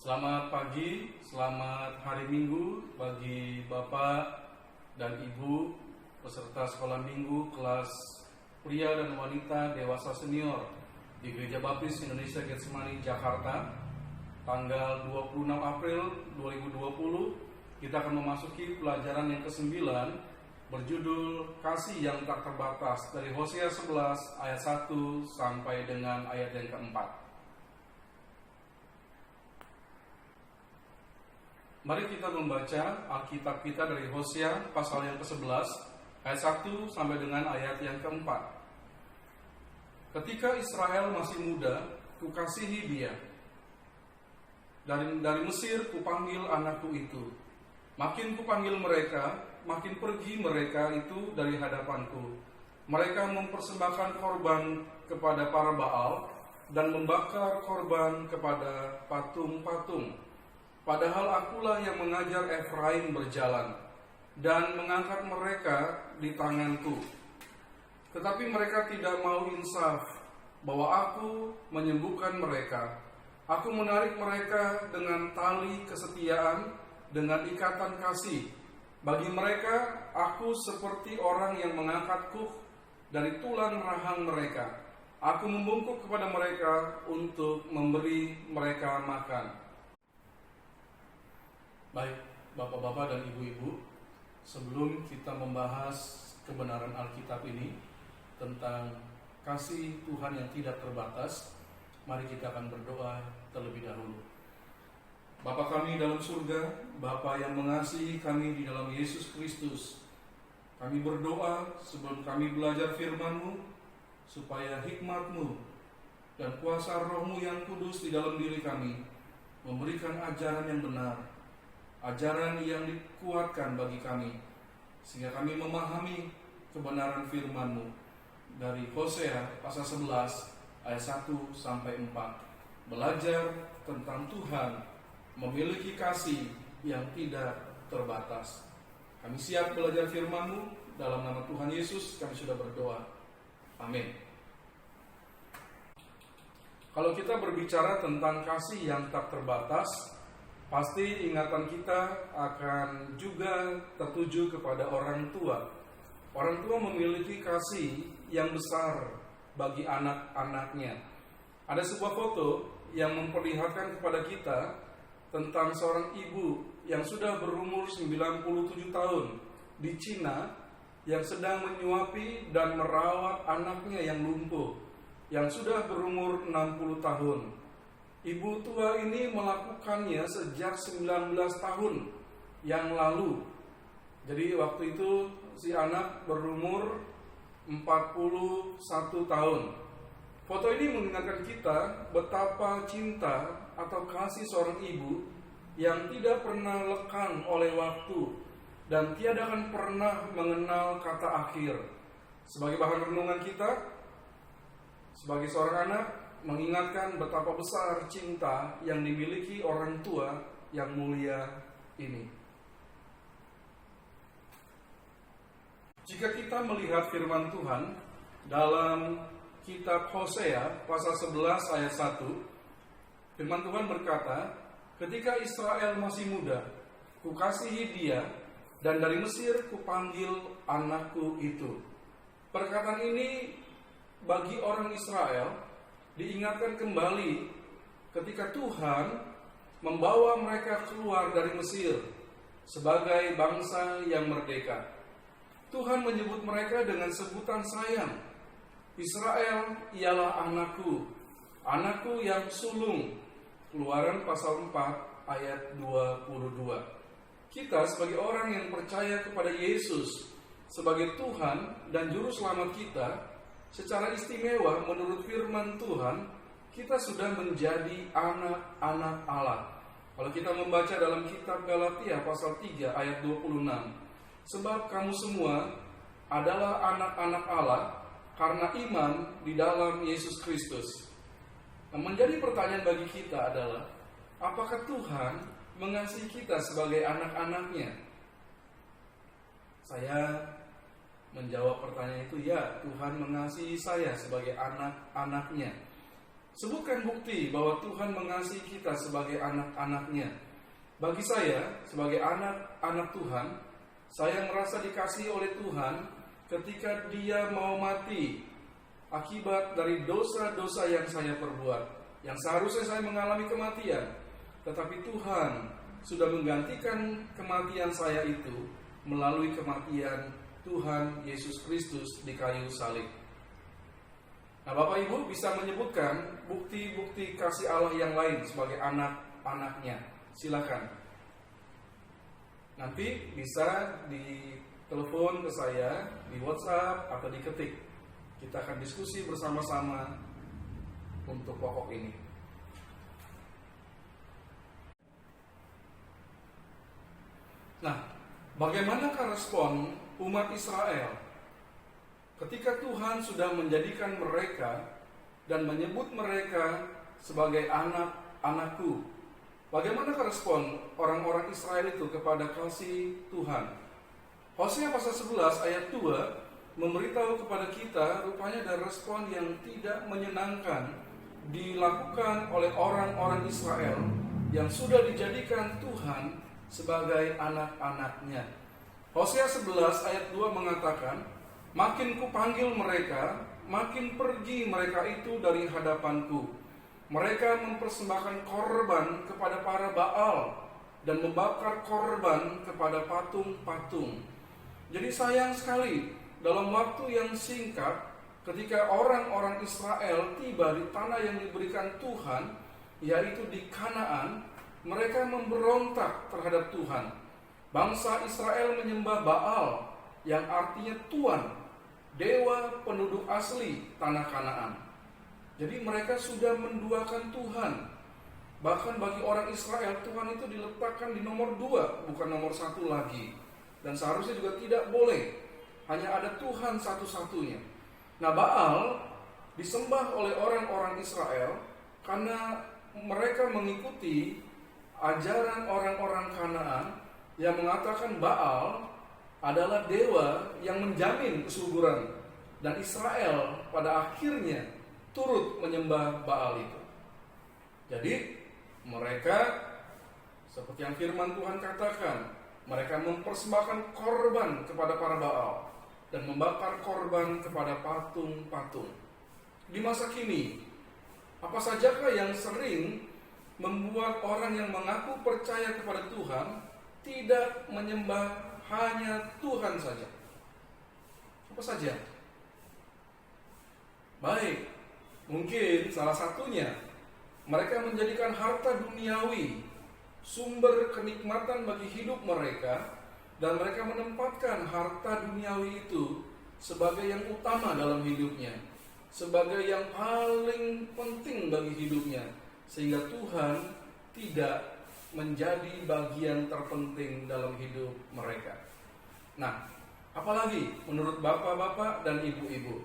Selamat pagi, selamat hari Minggu bagi Bapak dan Ibu peserta sekolah Minggu kelas pria dan wanita dewasa senior di Gereja Baptis Indonesia Getsemani, Jakarta. Tanggal 26 April 2020 kita akan memasuki pelajaran yang ke-9 berjudul Kasih yang Tak Terbatas dari Hosea 11 ayat 1 sampai dengan ayat yang ke-4. Mari kita membaca Alkitab kita dari Hosea pasal yang ke-11 ayat 1 sampai dengan ayat yang ke-4. Ketika Israel masih muda, kukasihi dia. Dari Mesir kupanggil anakku itu. Makin kupanggil mereka, makin pergi mereka itu dari hadapanku. Mereka mempersembahkan korban kepada para Baal dan membakar korban kepada patung-patung. Padahal akulah yang mengajar Efraim berjalan dan mengangkat mereka di tanganku. Tetapi mereka tidak mau insaf bahwa aku menyembuhkan mereka. Aku menarik mereka dengan tali kesetiaan, dengan ikatan kasih. Bagi mereka, aku seperti orang yang mengangkat kuk dari tulang rahang mereka. Aku membungkuk kepada mereka untuk memberi mereka makan. Baik, Bapak-Bapak dan Ibu-Ibu, sebelum kita membahas kebenaran Alkitab ini tentang kasih Tuhan yang tidak terbatas, mari kita akan berdoa terlebih dahulu. Bapa kami dalam surga, Bapa yang mengasihi kami di dalam Yesus Kristus, kami berdoa sebelum kami belajar firman-Mu, supaya hikmat-Mu dan kuasa Roh-Mu yang kudus di dalam diri kami memberikan ajaran yang benar, ajaran yang dikuatkan bagi kami, sehingga kami memahami kebenaran firman-Mu dari Hosea pasal 11 ayat 1 sampai 4. Belajar tentang Tuhan memiliki kasih yang tidak terbatas. Kami siap belajar firman-Mu, dalam nama Tuhan Yesus kami sudah berdoa. Amin. Kalau kita berbicara tentang kasih yang tak terbatas, pasti ingatan kita akan juga tertuju kepada orang tua. Orang tua memiliki kasih yang besar bagi anak-anaknya. Ada sebuah foto yang memperlihatkan kepada kita tentang seorang ibu yang sudah berumur 97 tahun di Cina yang sedang menyuapi dan merawat anaknya yang lumpuh, yang sudah berumur 60 tahun. Ibu tua ini melakukannya sejak 19 tahun yang lalu. Jadi waktu itu si anak berumur 41 tahun. Foto ini mengingatkan kita betapa cinta atau kasih seorang ibu yang tidak pernah lekang oleh waktu dan tiada akan pernah mengenal kata akhir. Sebagai bahan renungan kita, sebagai seorang anak, mengingatkan betapa besar cinta yang dimiliki orang tua yang mulia ini. Jika kita melihat firman Tuhan dalam kitab Hosea pasal 11 ayat 1, firman Tuhan berkata, ketika Israel masih muda, kukasihi dia, dan dari Mesir kupanggil anakku itu. Perkataan ini bagi orang Israel diingatkan kembali ketika Tuhan membawa mereka keluar dari Mesir sebagai bangsa yang merdeka. Tuhan menyebut mereka dengan sebutan sayang. Israel ialah anakku, anakku yang sulung. Keluaran pasal 4 ayat 22. Kita sebagai orang yang percaya kepada Yesus sebagai Tuhan dan Juru Selamat kita, secara istimewa menurut firman Tuhan, kita sudah menjadi anak-anak Allah. Kalau kita membaca dalam kitab Galatia pasal 3 ayat 26, sebab kamu semua adalah anak-anak Allah karena iman di dalam Yesus Kristus. Nah, menjadi pertanyaan bagi kita adalah, apakah Tuhan mengasihi kita sebagai anak-anaknya? Saya menjawab pertanyaan itu, ya, Tuhan mengasihi saya sebagai anak-anaknya. Sebutkan bukti bahwa Tuhan mengasihi kita sebagai anak-anaknya. Bagi saya, sebagai anak-anak Tuhan, saya merasa dikasihi oleh Tuhan ketika Dia mau mati akibat dari dosa-dosa yang saya perbuat, yang seharusnya saya mengalami kematian. Tetapi Tuhan sudah menggantikan kematian saya itu melalui kematian Tuhan Yesus Kristus di kayu salib. Nah, Bapak Ibu bisa menyebutkan bukti-bukti kasih Allah yang lain sebagai anak-anaknya. Silakan. Nanti bisa ditelepon ke saya, di WhatsApp atau diketik. Kita akan diskusi bersama-sama untuk pokok ini. Nah, bagaimanakah respon umat Israel ketika Tuhan sudah menjadikan mereka dan menyebut mereka sebagai anak-anakku? Bagaimana respon orang-orang Israel itu kepada kasih Tuhan? Hosea pasal 11 ayat 2 memberitahu kepada kita rupanya ada respon yang tidak menyenangkan dilakukan oleh orang-orang Israel yang sudah dijadikan Tuhan sebagai anak-anaknya. Hosea 11 ayat 2 mengatakan, makin kupanggil mereka, makin pergi mereka itu dari hadapanku. Mereka mempersembahkan korban kepada para Baal dan membakar korban kepada patung-patung. Jadi sayang sekali, dalam waktu yang singkat, ketika orang-orang Israel tiba di tanah yang diberikan Tuhan, yaitu di Kanaan, mereka memberontak terhadap Tuhan. Bangsa Israel menyembah Baal, yang artinya tuan, dewa penduduk asli tanah Kanaan. Jadi mereka sudah menduakan Tuhan. Bahkan bagi orang Israel, Tuhan itu diletakkan di nomor 2, bukan nomor 1 lagi. Dan seharusnya juga tidak boleh, hanya ada Tuhan satu-satunya. Nah, Baal disembah oleh orang-orang Israel karena mereka mengikuti ajaran orang-orang Kanaan yang mengatakan Baal adalah dewa yang menjamin kesuburan, dan Israel pada akhirnya turut menyembah Baal itu. Jadi mereka seperti yang firman Tuhan katakan, mereka mempersembahkan korban kepada para Baal dan membakar korban kepada patung-patung. Di masa kini, apa sajakah yang sering membuat orang yang mengaku percaya kepada Tuhan tidak menyembah hanya Tuhan saja? Apa saja? Baik, mungkin salah satunya mereka menjadikan harta duniawi sumber kenikmatan bagi hidup mereka, dan mereka menempatkan harta duniawi itu sebagai yang utama dalam hidupnya, sebagai yang paling penting bagi hidupnya, sehingga Tuhan tidak menjadi bagian terpenting dalam hidup mereka. Nah, apalagi menurut bapak-bapak dan ibu-ibu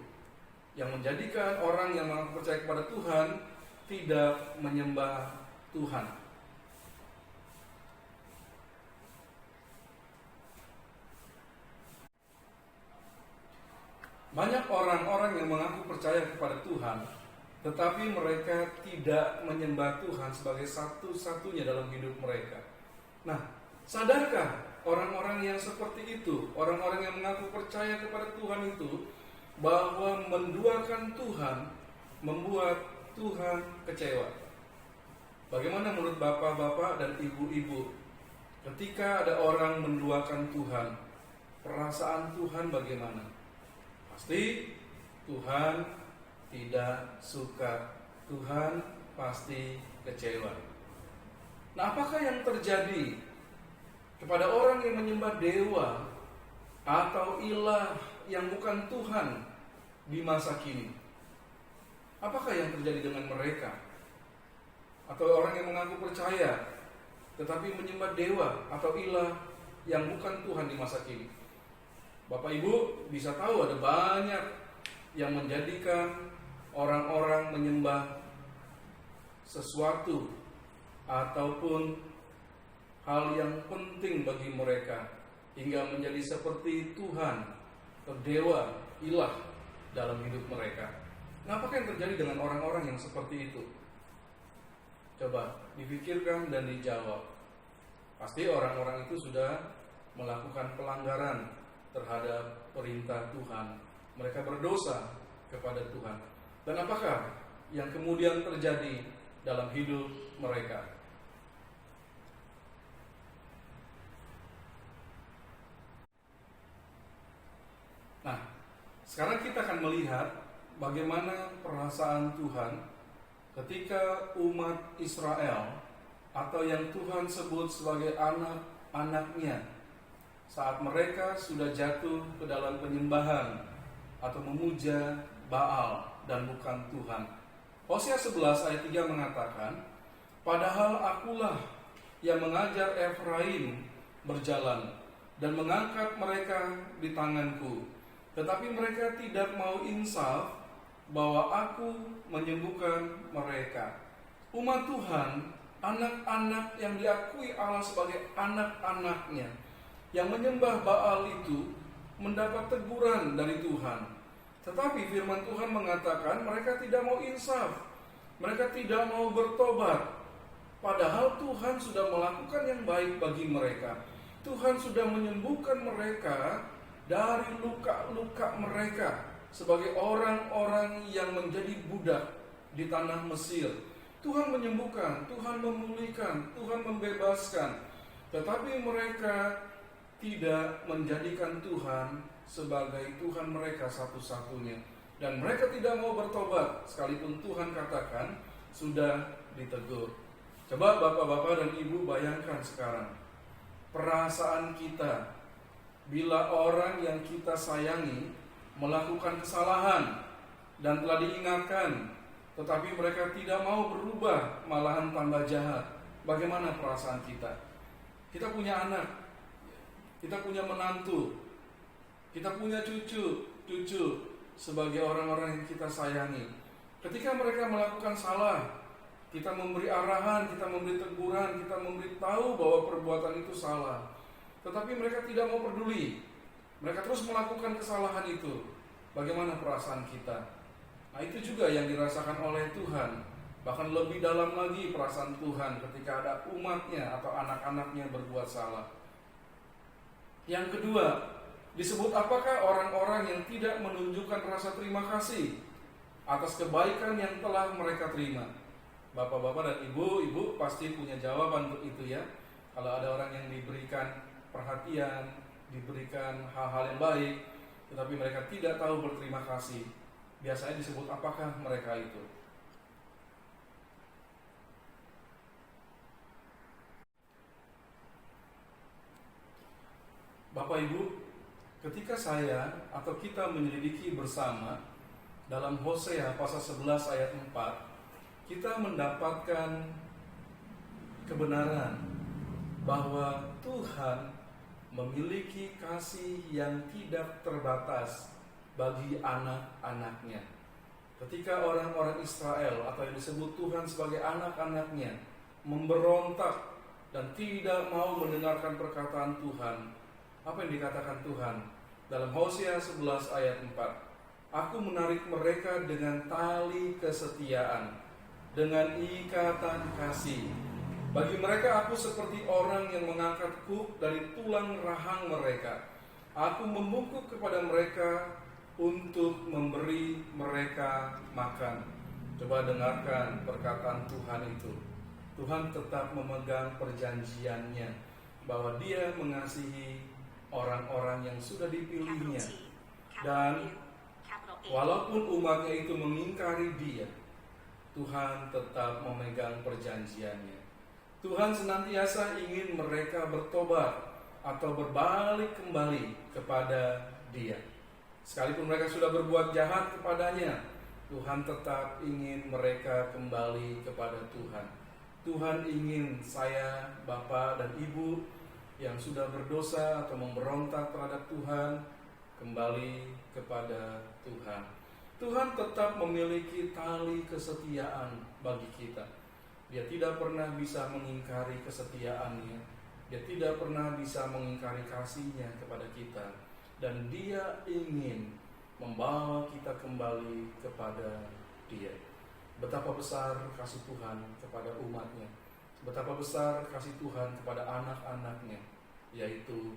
yang menjadikan orang yang mengaku percaya kepada Tuhan tidak menyembah Tuhan? Banyak orang-orang yang mengaku percaya kepada Tuhan, tetapi mereka tidak menyembah Tuhan sebagai satu-satunya dalam hidup mereka. Nah, sadarkah orang-orang yang seperti itu, orang-orang yang mengaku percaya kepada Tuhan itu, bahwa menduakan Tuhan membuat Tuhan kecewa? Bagaimana menurut bapak-bapak dan ibu-ibu, ketika ada orang menduakan Tuhan, perasaan Tuhan bagaimana? Pasti Tuhan tidak suka, Tuhan pasti kecewa. Nah, apakah yang terjadi kepada orang yang menyembah dewa atau ilah yang bukan Tuhan di masa kini? Apakah yang terjadi dengan mereka? Atau orang yang mengaku percaya tetapi menyembah dewa atau ilah yang bukan Tuhan di masa kini? Bapak Ibu bisa tahu ada banyak yang menjadikan orang-orang menyembah sesuatu ataupun hal yang penting bagi mereka hingga menjadi seperti Tuhan atau dewa, ilah dalam hidup mereka. Nah, apakah yang terjadi dengan orang-orang yang seperti itu? Coba dipikirkan dan dijawab. Pasti orang-orang itu sudah melakukan pelanggaran terhadap perintah Tuhan. Mereka berdosa kepada Tuhan. Dan apakah yang kemudian terjadi dalam hidup mereka? Nah, sekarang kita akan melihat bagaimana perasaan Tuhan ketika umat Israel atau yang Tuhan sebut sebagai anak-anaknya saat mereka sudah jatuh ke dalam penyembahan atau memuja Baal dan bukan Tuhan. Hosea 11 ayat 3 mengatakan, "Padahal akulah yang mengajar Efraim berjalan dan mengangkat mereka di tanganku, tetapi mereka tidak mau insaf bahwa aku menyembuhkan mereka." Umat Tuhan, anak-anak yang diakui Allah sebagai anak-anaknya, yang menyembah Baal itu mendapat teguran dari Tuhan. Tetapi firman Tuhan mengatakan mereka tidak mau insaf, mereka tidak mau bertobat. Padahal Tuhan sudah melakukan yang baik bagi mereka. Tuhan sudah menyembuhkan mereka dari luka-luka mereka sebagai orang-orang yang menjadi budak di tanah Mesir. Tuhan menyembuhkan, Tuhan memulihkan, Tuhan membebaskan. Tetapi mereka tidak menjadikan Tuhan sebagai Tuhan mereka satu-satunya. Dan mereka tidak mau bertobat, sekalipun Tuhan katakan sudah ditegur. Coba bapak-bapak dan ibu bayangkan sekarang perasaan kita bila orang yang kita sayangi melakukan kesalahan dan telah diingatkan, tetapi mereka tidak mau berubah, malahan tambah jahat. Bagaimana perasaan kita? Kita punya anak, kita punya menantu, kita punya cucu sebagai orang-orang yang kita sayangi. Ketika mereka melakukan salah, kita memberi arahan, kita memberi teguran, kita memberitahu bahwa perbuatan itu salah. Tetapi mereka tidak mau peduli. Mereka terus melakukan kesalahan itu. Bagaimana perasaan kita? Nah, itu juga yang dirasakan oleh Tuhan. Bahkan lebih dalam lagi perasaan Tuhan ketika ada umatnya atau anak-anaknya berbuat salah. Yang kedua, disebut apakah orang-orang yang tidak menunjukkan rasa terima kasih atas kebaikan yang telah mereka terima? Bapak-bapak dan ibu pasti punya jawaban untuk itu ya. Kalau ada orang yang diberikan perhatian, diberikan hal-hal yang baik, tetapi mereka tidak tahu berterima kasih, biasanya disebut apakah mereka itu? Bapak Ibu, ketika saya atau kita menyelidiki bersama dalam Hosea pasal 11 ayat 4, kita mendapatkan kebenaran bahwa Tuhan memiliki kasih yang tidak terbatas bagi anak-anaknya. Ketika orang-orang Israel atau yang disebut Tuhan sebagai anak-anaknya memberontak dan tidak mau mendengarkan perkataan Tuhan, apa yang dikatakan Tuhan dalam Hosea 11 ayat 4? "Aku menarik mereka dengan tali kesetiaan, dengan ikatan kasih. Bagi mereka aku seperti orang yang mengangkat kuk dari tulang rahang mereka. Aku membungkuk kepada mereka untuk memberi mereka makan." Coba dengarkan perkataan Tuhan itu. Tuhan tetap memegang perjanjiannya bahwa Dia mengasihi orang-orang yang sudah dipilihnya. Dan walaupun umatnya itu mengingkari Dia, Tuhan tetap memegang perjanjiannya. Tuhan senantiasa ingin mereka bertobat atau berbalik kembali kepada Dia. Sekalipun mereka sudah berbuat jahat kepadanya, Tuhan tetap ingin mereka kembali kepada Tuhan. Tuhan ingin saya, Bapak dan Ibu yang sudah berdosa atau memberontak terhadap Tuhan kembali kepada Tuhan. Tuhan tetap memiliki tali kesetiaan bagi kita. Dia tidak pernah bisa mengingkari kesetiaannya. Dia tidak pernah bisa mengingkari kasihnya kepada kita. Dan Dia ingin membawa kita kembali kepada Dia. Betapa besar kasih Tuhan kepada umatnya, betapa besar kasih Tuhan kepada anak-anaknya, yaitu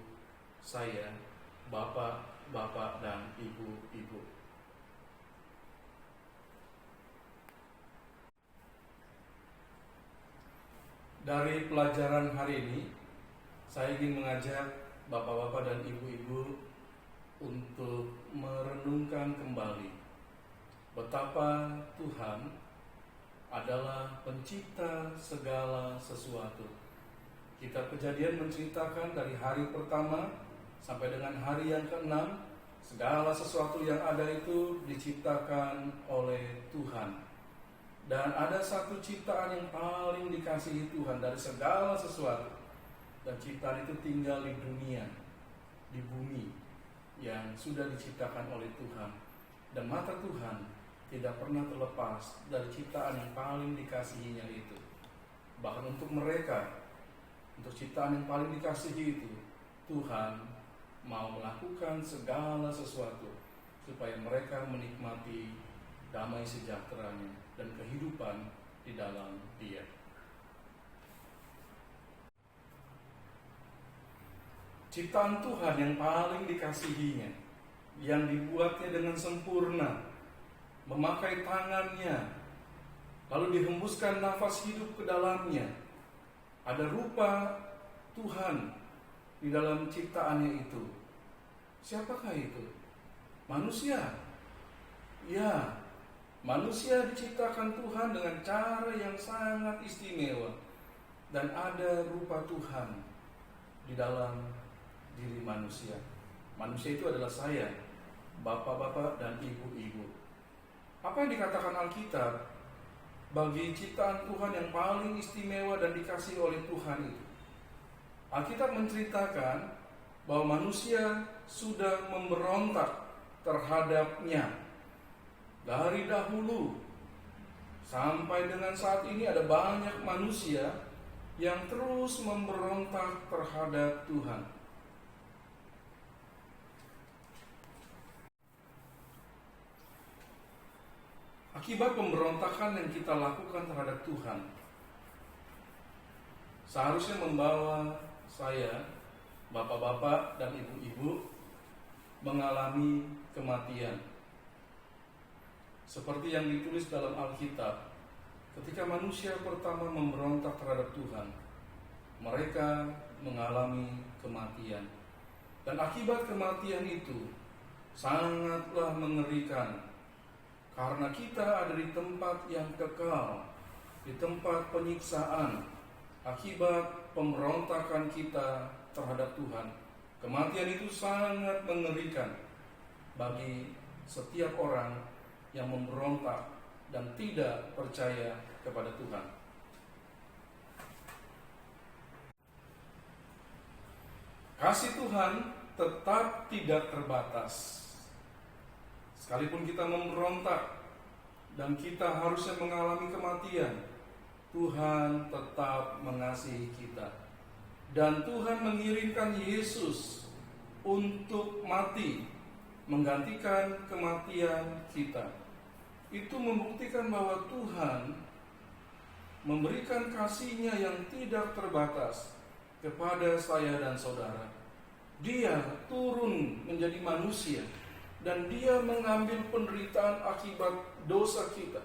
saya, bapak-bapak dan ibu-ibu. Dari pelajaran hari ini, saya ingin mengajak bapak-bapak dan ibu-ibu untuk merenungkan kembali betapa Tuhan adalah pencipta segala sesuatu. Kitab Kejadian menceritakan dari hari pertama sampai dengan hari yang ke-6, segala sesuatu yang ada itu diciptakan oleh Tuhan. Dan ada satu ciptaan yang paling dikasihi Tuhan dari segala sesuatu. Dan ciptaan itu tinggal di dunia, di bumi yang sudah diciptakan oleh Tuhan. Dan mata Tuhan tidak pernah terlepas dari ciptaan yang paling dikasihinya itu. Bahkan untuk mereka, untuk ciptaan yang paling dikasihi itu, Tuhan mau melakukan segala sesuatu supaya mereka menikmati damai sejahteranya dan kehidupan di dalam Dia. Ciptaan Tuhan yang paling dikasihinya, yang dibuatnya dengan sempurna, memakai tangannya, lalu dihembuskan nafas hidup ke dalamnya. Ada rupa Tuhan di dalam ciptaannya itu. Siapakah itu? Manusia. Ya, manusia diciptakan Tuhan dengan cara yang sangat istimewa. Dan ada rupa Tuhan di dalam diri manusia. Manusia itu adalah saya, bapak-bapak dan ibu-ibu. Apa yang dikatakan Alkitab bagi ciptaan Tuhan yang paling istimewa dan dikasihi oleh Tuhan itu? Alkitab menceritakan bahwa manusia sudah memberontak terhadapnya dari dahulu sampai dengan saat ini. Ada banyak manusia yang terus memberontak terhadap Tuhan. Akibat pemberontakan yang kita lakukan terhadap Tuhan seharusnya membawa saya, bapak-bapak dan ibu-ibu, mengalami kematian. Seperti yang ditulis dalam Alkitab, ketika manusia pertama memberontak terhadap Tuhan, mereka mengalami kematian. Dan akibat kematian itu sangatlah mengerikan, karena kita ada di tempat yang kekal, di tempat penyiksaan, akibat pemberontakan kita terhadap Tuhan. Kematian itu sangat mengerikan bagi setiap orang yang memberontak dan tidak percaya kepada Tuhan. Kasih Tuhan tetap tidak terbatas. Sekalipun kita memberontak dan kita harusnya mengalami kematian, Tuhan tetap mengasihi kita. Dan Tuhan mengirimkan Yesus untuk mati, menggantikan kematian kita. Itu membuktikan bahwa Tuhan memberikan kasih-Nya yang tidak terbatas kepada saya dan saudara. Dia turun menjadi manusia, dan Dia mengambil penderitaan akibat dosa kita.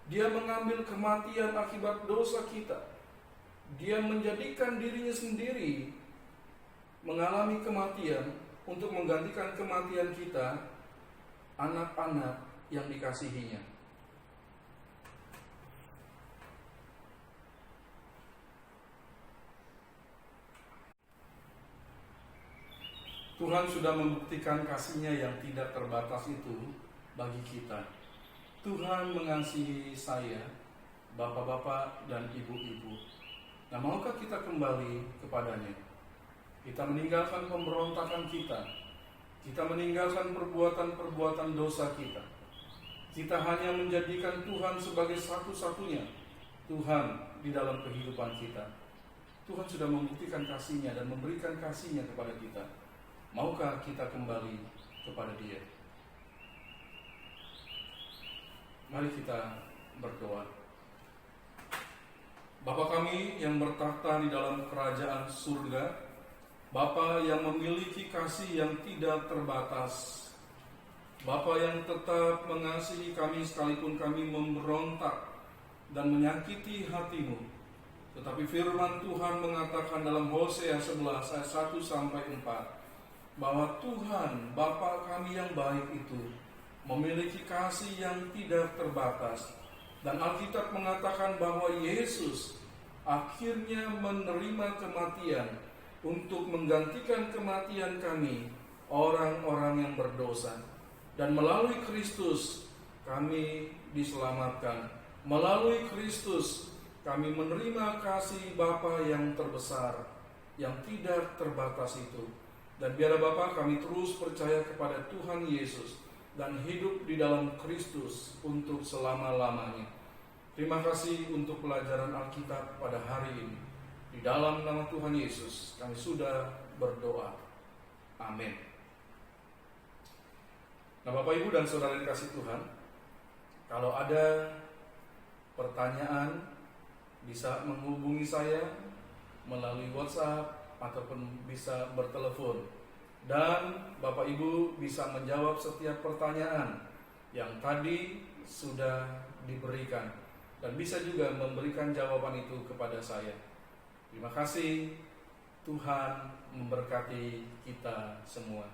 Dia mengambil kematian akibat dosa kita. Dia menjadikan dirinya sendiri mengalami kematian untuk menggantikan kematian kita, anak-anak yang dikasihinya. Tuhan sudah membuktikan kasih-Nya yang tidak terbatas itu bagi kita. Tuhan mengasihi saya, bapak-bapak dan ibu-ibu. Nah, maukah kita kembali kepadanya? Kita meninggalkan pemberontakan kita. Kita meninggalkan perbuatan-perbuatan dosa kita. Kita hanya menjadikan Tuhan sebagai satu-satunya Tuhan di dalam kehidupan kita. Tuhan sudah membuktikan kasih-Nya dan memberikan kasih-Nya kepada kita. Maukah kita kembali kepada Dia? Mari kita berdoa. Bapa kami yang bertakhta di dalam kerajaan surga, Bapa yang memiliki kasih yang tidak terbatas, Bapa yang tetap mengasihi kami sekalipun kami memberontak dan menyakiti hati-Mu. Tetapi firman Tuhan mengatakan dalam Hosea 11 ayat 1 sampai 4 bahwa Tuhan Bapa kami yang baik itu memiliki kasih yang tidak terbatas. Dan Alkitab mengatakan bahwa Yesus akhirnya menerima kematian untuk menggantikan kematian kami, orang-orang yang berdosa. Dan melalui Kristus kami diselamatkan. Melalui Kristus kami menerima kasih Bapa yang terbesar, yang tidak terbatas itu. Dan biarlah Bapa kami terus percaya kepada Tuhan Yesus dan hidup di dalam Kristus untuk selama-lamanya. Terima kasih untuk pelajaran Alkitab pada hari ini. Di dalam nama Tuhan Yesus kami sudah berdoa. Amin. Nah, Bapak Ibu dan Saudara yang kasih Tuhan, kalau ada pertanyaan bisa menghubungi saya melalui WhatsApp ataupun bisa bertelepon. Dan Bapak Ibu bisa menjawab setiap pertanyaan yang tadi sudah diberikan, dan bisa juga memberikan jawaban itu kepada saya. Terima kasih. Tuhan memberkati kita semua.